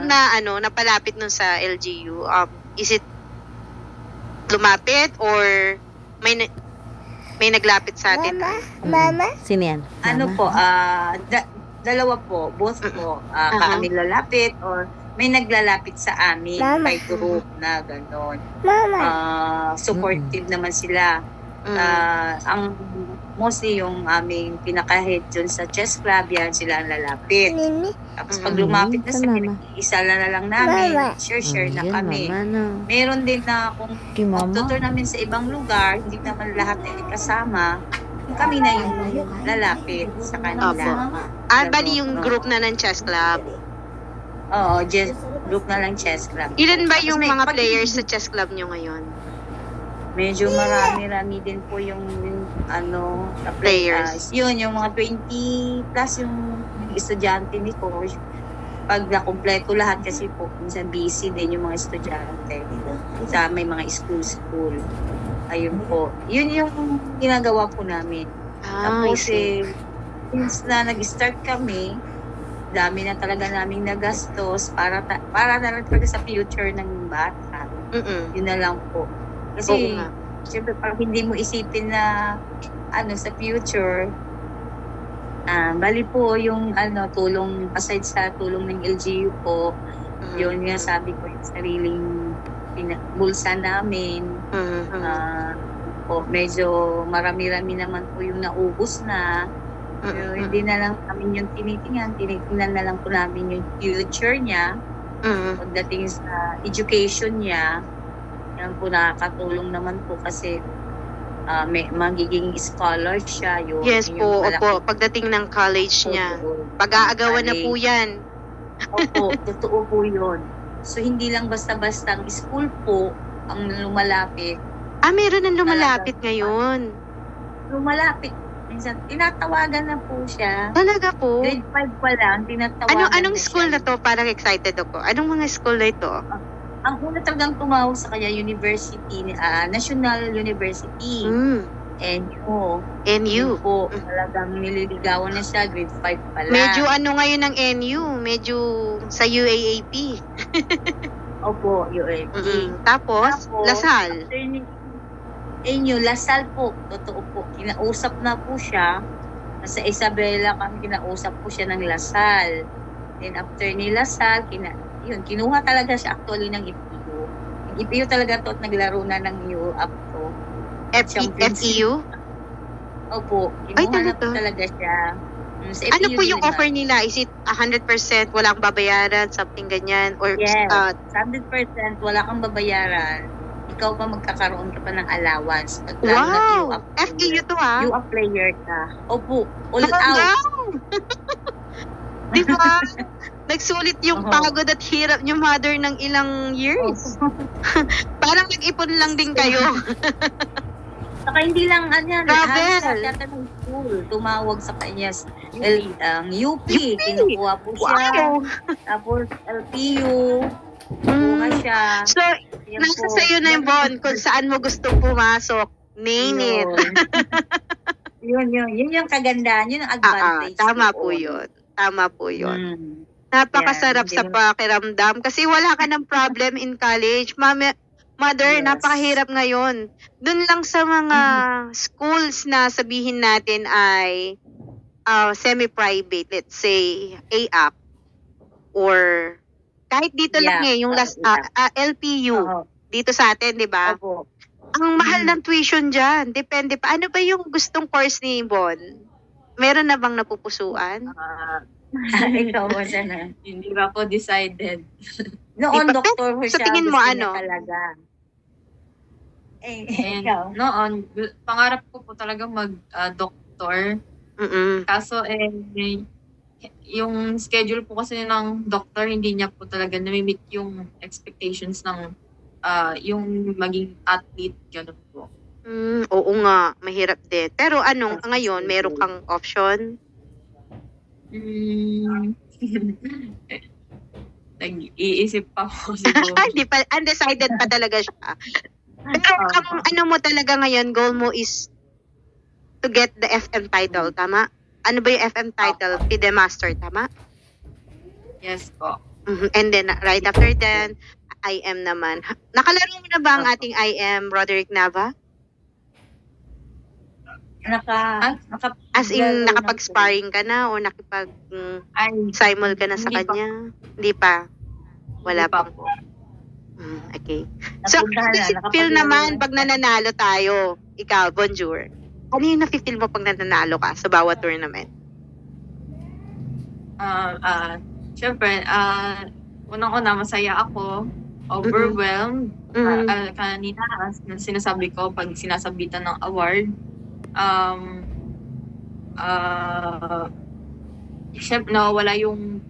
na napalapit nun sa LGU? Is it lumapit or may naglapit sa atin? Mama? Sino yan? Ano po, dalawa po, both po, kami lalapit or may naglalapit sa amin, may group na gano'n. Supportive naman sila. Ang mostly yung aming pinaka-head dun sa chess club, yan sila ang lalapit. Tapos pag lumapit na sa isa na lang namin, share na kami. Meron din na kung mag-tutor namin sa ibang lugar, hindi naman lahat ay kasama, kami na yung lalapit sa kanila. Bali yung group na ng chess club? Oo, group na lang chess club. Ilan ba yung mga players sa chess club nyo ngayon? Medyo marami din po yung players. Yun, yung mga 20 plus yung estudyante ni coach. Pag nakumpleto lahat kasi po, minsan busy din yung mga estudyante. Sa may mga school. Ayun po. Yun yung ginagawa po namin. Tapos since na nag-start kami, dami na talaga naming nagastos para na lang talaga sa future ng bata. Yun na lang po. Kasi, siyempre, parang hindi mo isipin na, sa future, bali po yung, tulong, aside sa tulong ng LGU po, yun nga sabi ko, yung sariling bulsa namin, medyo marami-rami naman po yung naubos na, hindi na lang namin yung tinitingnan na lang po namin yung future niya, pagdating sa education niya. Yan po, nakakatulong naman po kasi may magiging scholar siya. Yes po, opo. Pagdating ng college niya. Pag-aagawan na po yan. Opo, totoo po yun. So, hindi lang basta-basta ang school po ang lumalapit. Meron ang lumalapit ngayon. Lumalapit. Minsan, tinatawagan na po siya. Talaga po? Grade 5 pa lang, tinatawagan Anong school na to? Parang excited ako. Anong mga school na ito? Ang una talagang tumawag sa kanya, university, National University. NU po. Talagang nililigawan na siya, grade 5 pa lang. Medyo ngayon ng NU? Medyo sa UAAP. Opo, UAAP. Tapos, Lasal. NU, Lasal po. Totoo po. Kinausap na po siya. Sa Isabela kami, kinausap po siya ng Lasal. Then after ni Lasal, kinuha talaga siya actually ng FEU. Yung FEU talaga to at naglaro na ng U up to. FEU? Opo. Kinuha na po talaga siya. Ano po yung offer nila? Is it 100% wala kang babayaran? Something ganyan? Or, yes. 100% wala kang babayaran. Ikaw pa magkakaroon ka pa ng allowance. Wow! FEU to ha? U player ka. Opo. All out. Diba? Nagsulit yung pagod at hirap yung mother ng ilang years. Parang nag-ipon lang din kayo. Saka hindi lang travel. Tumawag sa kanya UP. Kinukuha po siya. Tapos LPU. Kinukuha siya. So, nasa sa'yo na yung Bon kung saan mo gusto pumasok. Name it. Yun yung kagandahan. Yun ang advantage. Tama po yun. Napakasarap sa pakiramdam kasi wala ka ng problem in college. Mother, napakahirap ngayon. Doon lang sa mga schools na sabihin natin ay semi-private, let's say AAP or kahit dito lang yung LPU dito sa atin, di ba? Ang mahal ng tuition dyan. Depende pa. Ano ba yung gustong course ni Bon? Meron na bang napupusuan? Ikaw mo siya na. Hindi ba po decided? Noon, doktor mo siya. Sa tingin mo ano? Talaga. Noon, pangarap ko po talaga mag-doktor. Kaso, yung schedule po kasi ng doktor, hindi niya po talaga na-meet yung expectations ng yung maging athlete, gano'n po. Oo nga, mahirap din. Pero ngayon, meron kang option? Nag-iisip pa po siguro. Undecided pa talaga siya. Pero ang mo talaga ngayon, goal mo is to get the FM title, tama? Ano ba yung FM title? FIDE Master, tama? Yes po. And then, right after that, IM naman. Nakalaro mo na ba ang ating IM, Roderick Nava? As in, nakapag-sparring ka na o nakipag-simul ka na sa kanya? Hindi pa. Wala pa po. Okay. So, feel naman pag nananalo tayo, ikaw, Bonjour. Ano yung nafe-feel mo pag nananalo ka sa bawat tournament? Siyempre, unang-una masaya ako, overwhelmed. Kanina, sinasabi ko, pag sinasabitan ng award, siyempre, nawawala yung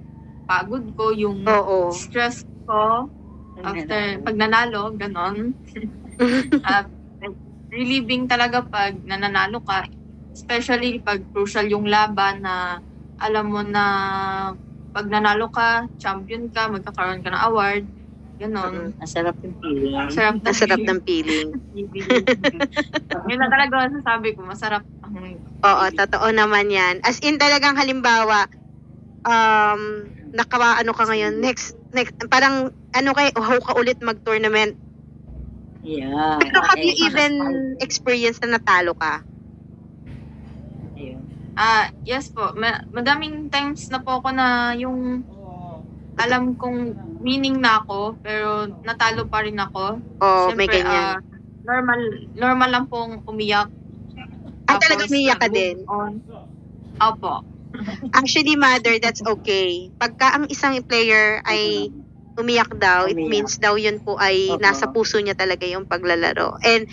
pagod ko, yung stress ko, after, pag nanalo, ganon. Relieving talaga pag nananalo ka, especially pag crucial yung laban na alam mo na pag nanalo ka, champion ka, magkakaroon ka ng award, ganon. Masarap yung feeling. Masarap ng feeling. Yun na talaga sasabi ko, masarap. Oo, totoo naman yan. As in talagang halimbawa, ano ka ngayon, next, parang uhaw ka ulit mag-tournament. Yeah. Pero have you even experienced na natalo ka? Yes po. Madaming times na po ako na yung alam kong winning na ako, pero natalo pa rin ako. Siyempre, may ganyan. Normal lang pong umiyak. Talagang umiyak ka din? Opo. Actually, Mother, that's okay. Pagka ang isang player ay umiyak daw, it means daw yun po ay nasa puso niya talaga yung paglalaro. And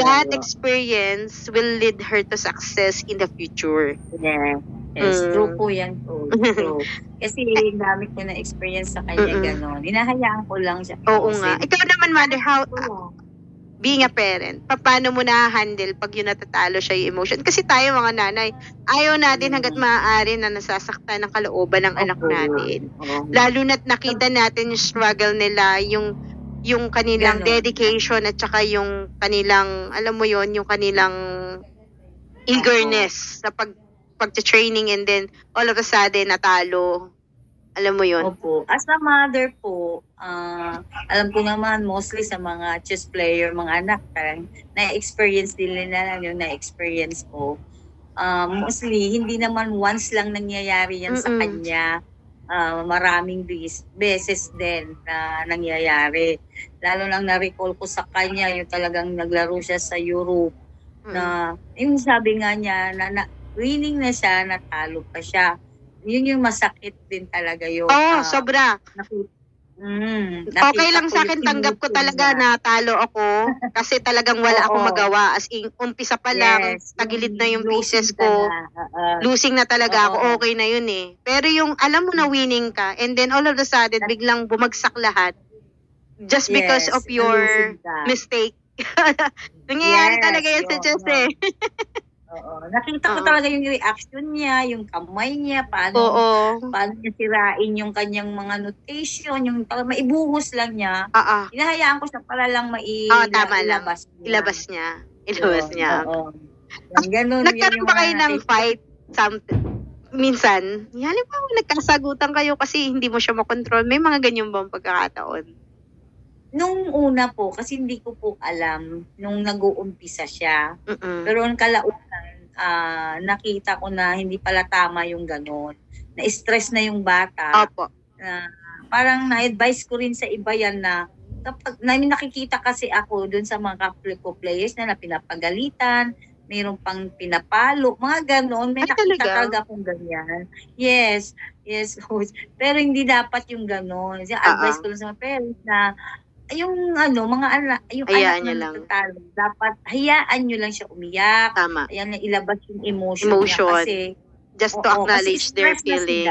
that experience will lead her to success in the future. Yeah. Yes, true po yan po. True. Kasi dami ko na experience sa kanya gano'n. Hinahayaan ko lang siya. Oo nga. Ikaw naman, Mother, how, being a parent, paano mo na-handle pag yun natatalo siya yung emotion? Kasi tayo mga nanay, ayaw natin hanggat maaari na nasasaktan ng kalooban ng anak natin. Lalo na't nakita natin yung struggle nila, yung kanilang dedication at saka yung kanilang, alam mo yon, yung kanilang eagerness sa pag-training, and then all of a sudden natalo. Alam mo yon. Opo. As a mother po, alam ko naman mostly sa mga chess player, mga anak, na-experience din nila yung na-experience ko. Mostly, hindi naman once lang nangyayari yan sa kanya. Maraming beses din na nangyayari. Lalo lang na-recall ko sa kanya, yung talagang naglaro siya sa Europe. Na, yung sabi nga niya, na winning na siya, natalo pa siya. Yun yung masakit din talaga yun. Sobra. Okay lang sa akin, tanggap ko talaga na talo ako kasi talagang wala akong magawa. As in, umpisa pa lang, tagilid na yung pieces ko. Losing na talaga ako, okay na yun eh. Pero yung alam mo na winning ka, and then all of a sudden, biglang bumagsak lahat just because of your mistake. Nangyayari talaga yan sa chess eh. Nakita ko talaga yung reaction niya, yung kamay niya, paano niya sirain yung kanyang mga notation, yung maibuhos lang niya. Hinahayaan ko siya para lang ilabas niya. Nagkaroon ba kayo ng fight? Minsan, halimbawa nagkasagutan kayo kasi hindi mo siya makontrol. May mga ganyan bang pagkakataon? Nung una po, kasi hindi ko po alam nung nag-uumpisa siya. Pero ang kalaunan, nakita ko na hindi pala tama yung gano'n. Na-stress na yung bata. Parang na-advise ko rin sa iba yan na kapag nakikita kasi ako dun sa mga kapwa players na pinapagalitan, mayroon pang pinapalo, mga gano'n. May nakita talaga akong ganyan. Yes, coach. Pero hindi dapat yung gano'n. Advice ko lang sa mga parents na yung mga anak, yung anak na natatalo, dapat hayaan nyo lang siya umiyak. Tama. Ayan, ilabas yung emotion niya kasi just to acknowledge their feelings.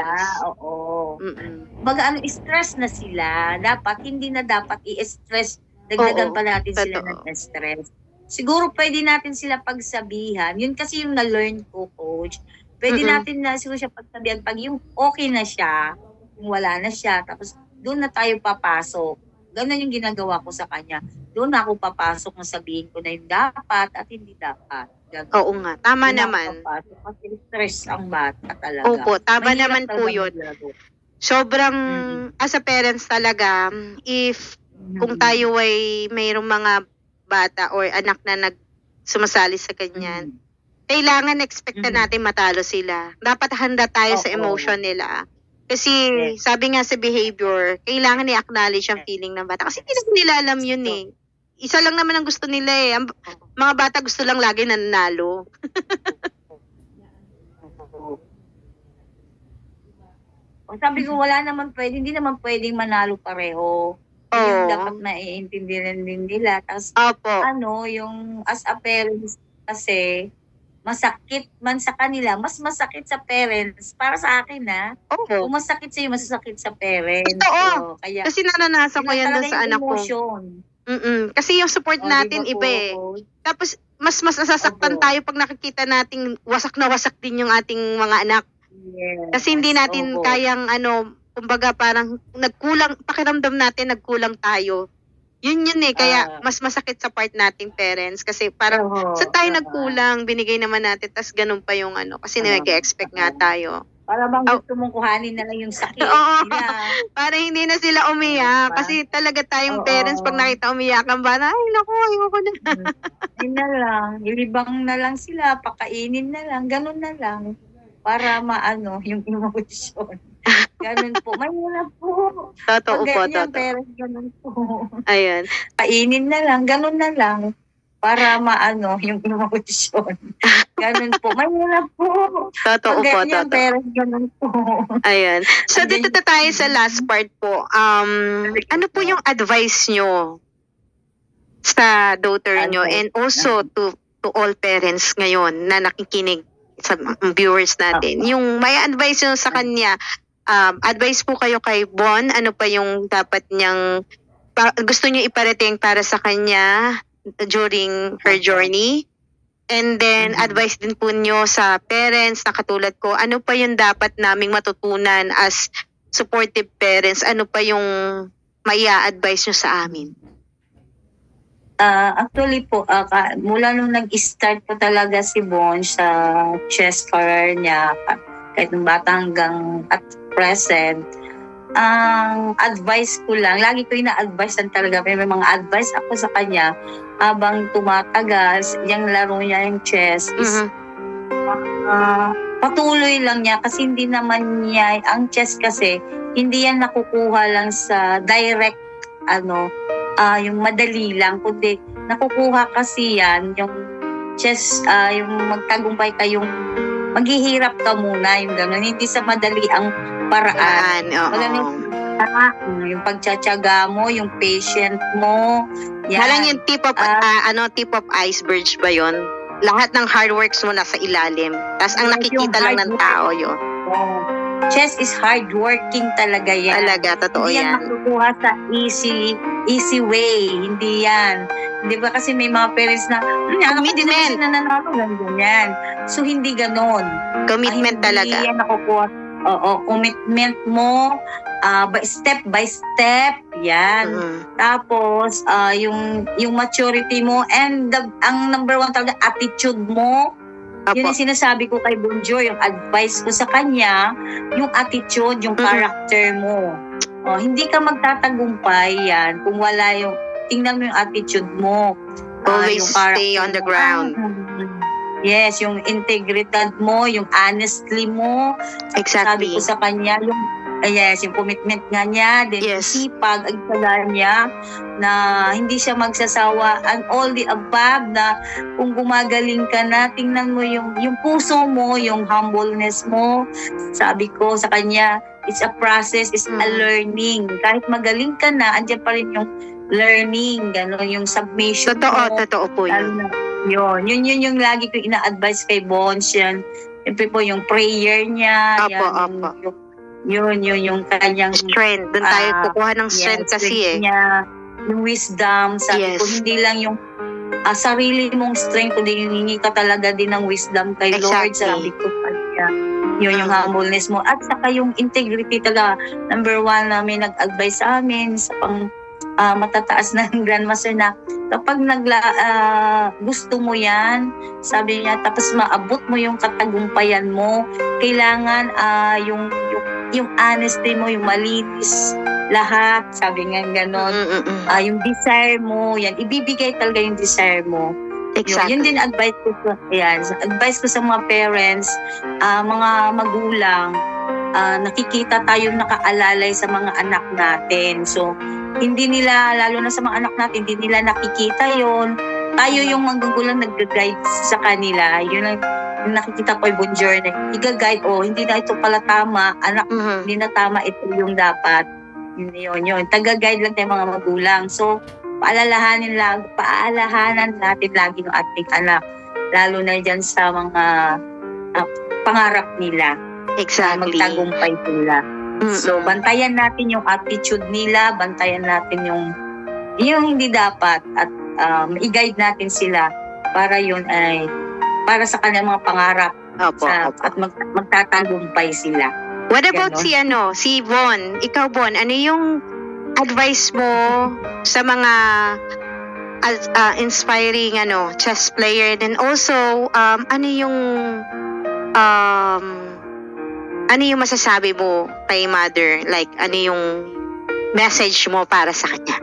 Baga stress na sila, hindi na dapat i-stress, dagdagan pa natin sila ng stress. Siguro pwede natin sila pagsabihan, yun kasi yung na-learn ko, coach. Pwede natin na siguro siya pagsabihan pag yung okay na siya, yung wala na siya, tapos doon na tayo papasok. Ganun yung ginagawa ko sa kanya. Doon ako papasok na sabihin ko na yung dapat at hindi dapat. Ganun. Oo nga, tama naman. Kasi stress ang bata talaga. Opo, tama naman po yun. sobrang, as a parents talaga, if kung tayo ay mayroong mga bata or anak na sumasali sa ganyan, kailangan expecta natin matalo sila. Dapat handa tayo sa emotion nila. Kasi sabi nga sa behavior, kailangan i-acknowledge ang feeling ng bata. Kasi hindi nila alam yun eh. Isa lang naman ang gusto nila eh. Ang mga bata gusto lang lagi nanalo. Sabi ko, hindi naman pwedeng manalo pareho. Yung dapat naiintindihan din nila. Tapos, yung as a parents kasi, masakit man sa kanila, mas masakit sa parents. Para sa akin, kung masakit sa'yo, masasakit sa parents. Totoo. So, kaya, kasi naranasan ko yan doon sa anak ko. Kasi yung support natin, iba eh. Tapos, mas nasasaktan tayo pag nakikita nating wasak na wasak din yung ating mga anak. Kasi hindi natin kayang kumbaga parang pakiramdam natin nagkulang tayo. Yun eh, kaya mas masakit sa part nating parents kasi parang sa tayo nagkulang, binigay naman natin, tas ganun pa yung kasi nag-expect nga tayo. Para bang gusto mong kuhanin na lang yung sakit. Para hindi na sila umiyak. Kasi talaga tayong parents, pag nakita umiyakan ba, ay naku, ayoko na. Yun na lang, ilibang na lang sila, pakainin na lang, ganun na lang. Para maano yung emotion. Ganun po. May wala po. Totoo po, totoo. Parents, ganun po. Ayan. Kainin na lang, ganun na lang. Para maano yung emotion. Ganun po. May wala po. Totoo po, totoo. Parents, ganun po. Ayan. So, dito tayo sa last part po. Ano po yung advice nyo sa daughter nyo and also to all parents ngayon na nakikinig sa viewers natin? Yung may advice nyo sa kanya, advice po kayo kay Bon, ano pa yung dapat niyang gusto nyo iparating para sa kanya during her journey? And then, advice din po nyo sa parents na katulad ko, ano pa yung dapat naming matutunan as supportive parents? Ano pa yung maia-advise nyo sa amin? Actually po, mula nung nag-start po talaga si Bon sa chess career niya, kahit nung bata hanggang at present, ang advice ko lang, lagi ko ina-advisean talaga, may mga advice ako sa kanya habang tumatagal, yung laro niya yung chess, is patuloy lang niya kasi hindi naman niya, ang chess kasi, hindi yan nakukuha lang sa direct, yung madali lang, kundi nakukuha kasi yan, yung chess, yung magtagumpay kayong maghihirap ka muna, yung gano'n, hindi sa madali ang paraan. Yung pagtsatsaga mo, yung patient mo. Yan. Walang yung tip of iceberg ba yon? Lahat ng hard works mo nasa ilalim. Tapos ang nakikita lang ng tao yun. Chess is hard working talaga yan. Talaga, totoo hindi yan. Hindi yan makukuha sa easy way. Hindi yan. Di ba kasi may mga parents na, hindi na kasi nananalo ganyan. So, hindi ganon. Commitment talaga. Hindi yan nakukuha. Commitment mo, step by step, yan. Tapos, yung maturity mo, and ang number one talaga, attitude mo. Yun yung sinasabi ko kay Bonjour, yung advice ko sa kanya, yung attitude, yung character mo. Hindi ka magtatagumpay yan kung wala yung, tingnan mo yung attitude mo. Always stay on the ground. Yes, yung integridad mo, yung honestly mo. Exactly. Sabi ko sa kanya, yung commitment nga niya, then sipag, ang sala niya, na hindi siya magsasawa, and all the above, na kung gumagaling ka na, tingnan mo yung puso mo, yung humbleness mo. Sabi ko sa kanya, it's a process, it's a learning. Kahit magaling ka na, andyan pa rin yung learning, gano'n, yung submission mo. Totoo po yun. Yun yung lagi ko ina-advise kay Bons, yan. Siyempre po yung prayer niya. Yung kanyang strength. Doon tayo kukuha ng strength kasi niya, yung wisdom. Sabi ko, hindi lang yung sarili mong strength, kundi hiningi ka talaga din ng wisdom kay Lord. Sabi ko pa niya. Yun yung humbleness mo. At saka yung integrity talaga. Number one na may nag-advise sa amin sa matataas na grandmaster na kapag gusto mo yan, sabi niya, tapos maabot mo yung katagumpayan mo, kailangan yung yung honesty mo, yung malinis lahat, sabi nga ganon. Yung desire mo, yan, ibibigay talaga yung desire mo. Exactly. Yun din advice ko advice ko sa mga parents, mga magulang, nakikita tayong nakaalalay sa mga anak natin. So, hindi nila, lalo na sa mga anak natin, hindi nila nakikita yon. Tayo yung magugulang nag-guide sa kanila. Yun ang nakikita ko yung journey. I-guide, hindi na ito pala tama. Anak, hindi na tama, ito yung dapat. Yun. Taga-guide lang tayo mga magulang. So, paalahanan natin lagi ng ating anak. Lalo na dyan sa mga pangarap nila. Exactly. Magtagumpay sila. So, bantayan natin yung attitude nila, bantayan natin yung hindi dapat at i-guide natin sila para yun ay para sa kanilang mga pangarap. Opo. At magtatagumpay sila. What about si Von? Ikaw, Von, ano yung advice mo sa mga inspiring chess player, and also ano yung masasabi mo kay mother, like ano yung message mo para sa kanya?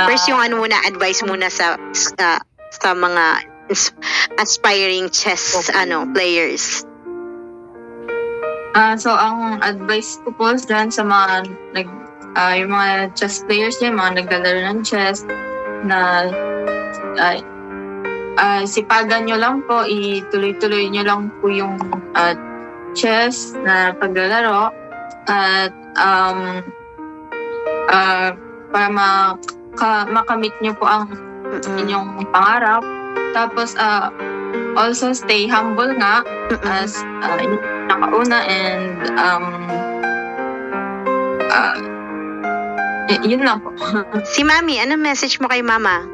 First yung advice muna sa mga aspiring chess players. So ang advice ko po dyan sa mga yung mga chess players niya, mga naglalaro ng chess, na sipagan nyo lang po, ituloy-tuloy nyo lang po yung chess na paglalaro, at para makamit nyo po ang inyong pangarap. Tapos also stay humble nga, as nakauna, and yun lang po. Si Mami, anong message mo kay Mama?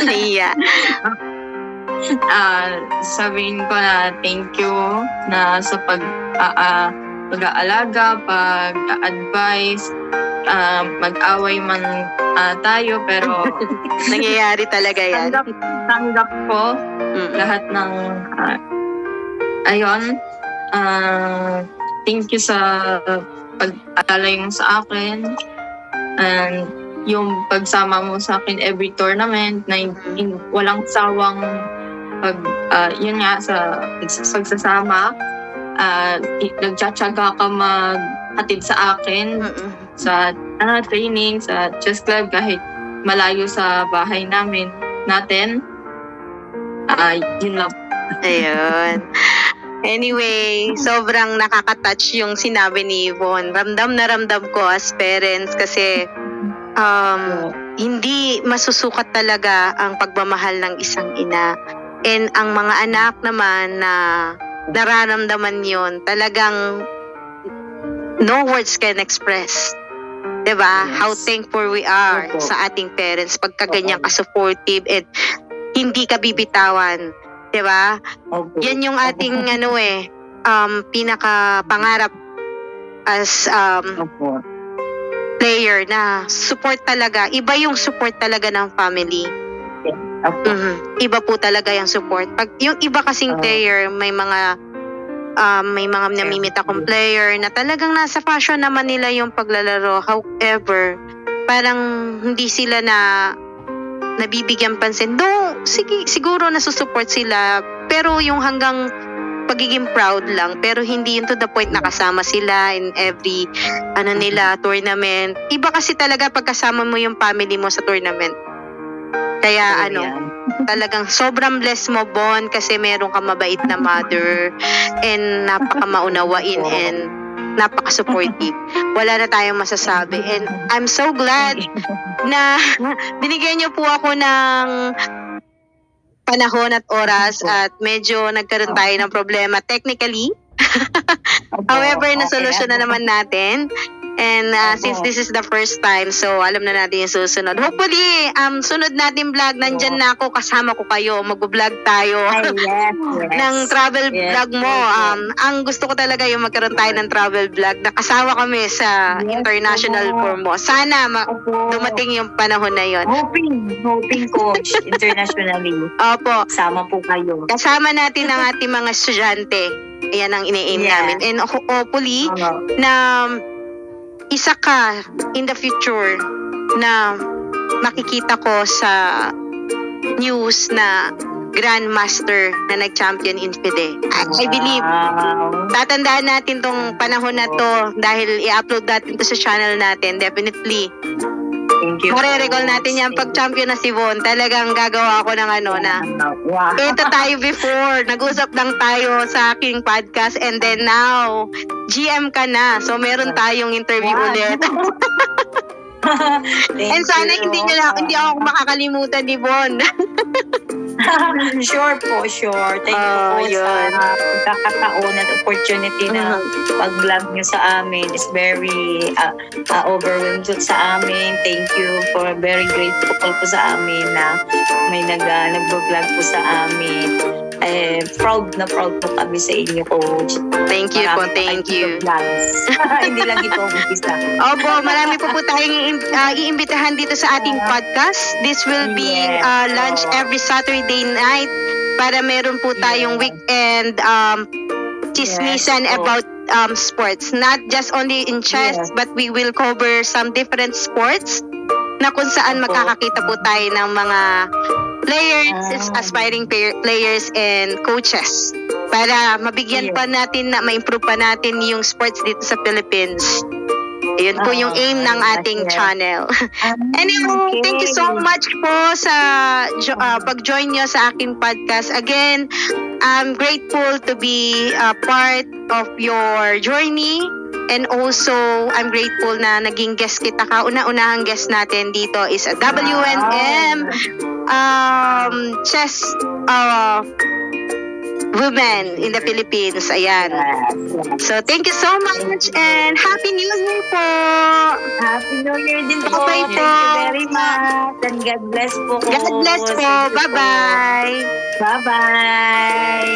Yeah. Sabihin ko na thank you na sa pag-aalaga, pag-advise, mag-away man tayo, pero nangyayari talaga yan. Tanggap po lahat ng thank you sa pag-alay mo sa akin, and yung pagsama mo sa akin every tournament na walang sawang yun nga sa pagsasama, nagtsatsaga ka maghatid sa akin sa training, sa chess club, kahit malayo sa bahay natin. Yun lang. Ayun. Anyway, sobrang nakaka-touch yung sinabi ni Von. Ramdam na ramdam ko as parents kasi hindi masusukat talaga ang pagmamahal ng isang ina. And ang mga anak naman na nararamdaman yun, talagang no words can express. Diba? Yes. How thankful we are sa ating parents pagka ganyan ka-supportive and hindi ka bibitawan. Diba? Yan yung ating pinaka pangarap as player, na support talaga. Iba yung support talaga ng family. Iba po talaga yung support. Pag yung iba kasing player, may mga namimit akong player na talagang nasa passion naman nila yung paglalaro. However, parang hindi sila nabibigyan pansin. Siguro nasusupport sila, pero yung hanggang pagiging proud lang, pero hindi yun to the point na kasama sila in every tournament. Iba kasi talaga pagkasama mo yung family mo sa tournament. Kaya talagang sobrang blessed mo, Bon, kasi meron ka mabait na mother and napaka-maunawain and napaka-supportive. Wala na tayong masasabi. And I'm so glad na binigyan niyo po ako ng panahon at oras at medyo nagkaroon tayo ng problema technically. However, nasolusyon na naman natin. And since this is the first time, so alam na natin yung susunod. Hopefully, sunod natin vlog, nandyan na ako, kasama ko kayo, mag-vlog tayo. Yes. ng travel vlog mo. Ang gusto ko talaga yung magkaroon tayo ng travel vlog na kasama kami sa international tour mo. Sana dumating yung panahon na yon. Hoping coach, internationally. Opo. Sama po kayo. Kasama natin ang ating mga estudyante. Ayan ang ini-aim namin. And hopefully, na isa ka in the future na makikita ko sa news na Grandmaster na nag-champion in FIDE. I believe, tatandaan natin tong panahon na to dahil i-upload natin to sa channel natin. Definitely. Thank you. Mare-recall natin yan pag champion na si Von. Talagang gagawa ako ng na ito tayo before. Nag-usap lang tayo sa aking podcast and then now, GM ka na. So, meron tayong interview ulit. And sana hindi ako makakalimutan ni Von. Sure po, sure. Thank you po sa pagkakataon at opportunity na pag-vlog nyo sa amin. It's very overwhelmed sa amin. Thank you for very grateful po sa amin na may nag-vlog po sa amin. Proud na proud po kami sa inyo, Coach. Thank you po, thank you. Hindi lang ito umpisa. Opo, marami po tayong iimbitahan dito sa ating podcast. This will be lunch every Saturday night para meron po tayong weekend chismisan about sports. Not just only in chess, but we will cover some different sports na kung saan makakakita po tayo ng mga players, aspiring players and coaches para mabigyan pa natin na ma-improve pa natin yung sports dito sa Philippines. Yun po yung aim ng ating channel. Anyway, thank you so much po sa pag-join nyo sa aking podcast. Again, I'm grateful to be a part of your journey. And also, I'm grateful na naging guest kita ka. Una-unahang guest natin dito is a WNM chess women in the Philippines. Ayan. So, thank you so much and Happy New Year po! Happy New Year din po. Bye-bye po. Thank you very much. And God bless po. God bless po. Bye-bye. Bye-bye.